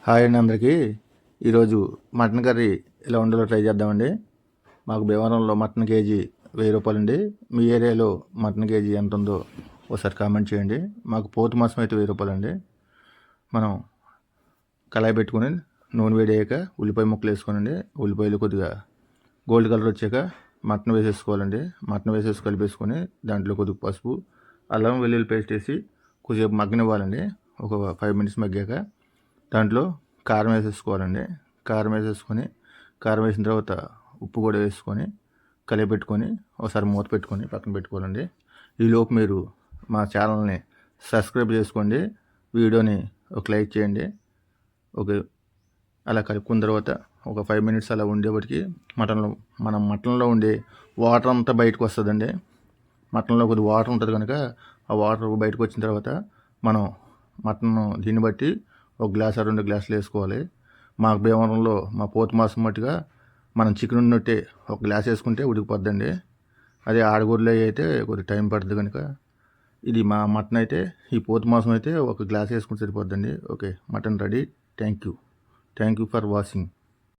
Hi అండి అందరికీ. ఈరోజు మటన్ కర్రీ ఎలా వండాలో ట్రై చేద్దామండి. మాకు భీమవరంలో మటన్ కేజీ 1000 రూపాయలండి. మీ ఏరియాలో మటన్ కేజీ ఎంత ఉందో ఒకసారి కామెంట్ చేయండి. మాకు పోతు మాసం అయితే 1000 రూపాయలండి. మనం కళాయి పెట్టుకొని నూనె వేడి అయ్యాక ఉల్లిపాయ ముక్కలు వేసుకోనండి. ఉల్లిపాయలు కొద్దిగా గోల్డ్ కలర్ వచ్చాక మటన్ వేసేసుకోవాలండి. మటన్ వేసేసి కలిపేసుకొని దాంట్లో కొద్దిగా పసుపు, అల్లం వెల్లుల్లి పేస్ట్ వేసి కొద్దిసేపు మగ్గనివ్వాలండి. ఒక 5 మినిట్స్ మగ్గాక దాంట్లో కారం వేసేసుకోవాలండి. కారం వేసేసుకొని కారం వేసిన తర్వాత ఉప్పు కూడా వేసుకొని కలిపెట్టుకొని ఒకసారి మూత పెట్టుకొని పక్కన పెట్టుకోవాలండి. ఈలోపు మీరు మా ఛానల్ని సబ్స్క్రైబ్ చేసుకోండి, వీడియోని ఒక లైక్ చేయండి. ఓకే, అలా కలుపుకున్న తర్వాత ఒక 5 మినిట్స్ అలా ఉండేప్పటికి మటన్లో ఉండే వాటర్ అంతా బయటకు వస్తుందండి. మటన్లో కొద్ది వాటర్ ఉంటుంది కనుక ఆ వాటర్ బయటకు వచ్చిన తర్వాత మనం మటన్ దీన్ని బట్టి 1 గ్లాస్ 2 గ్లాసులు వేసుకోవాలి. మా భీమవరంలో మా పోతు మాసం మట్టుగా మనం చికెన్ ఉన్నట్టే 1 గ్లాస్ వేసుకుంటే ఉడికిపోద్దండి. అదే ఆడగూరలో అయితే కొద్దిగా టైం పడుతుంది కనుక ఇది మా మటన్ అయితే ఈ పోతు మాసం అయితే 1 గ్లాస్ వేసుకుంటే సరిపోద్దండి. Okay, mutton ready. Thank you for watching.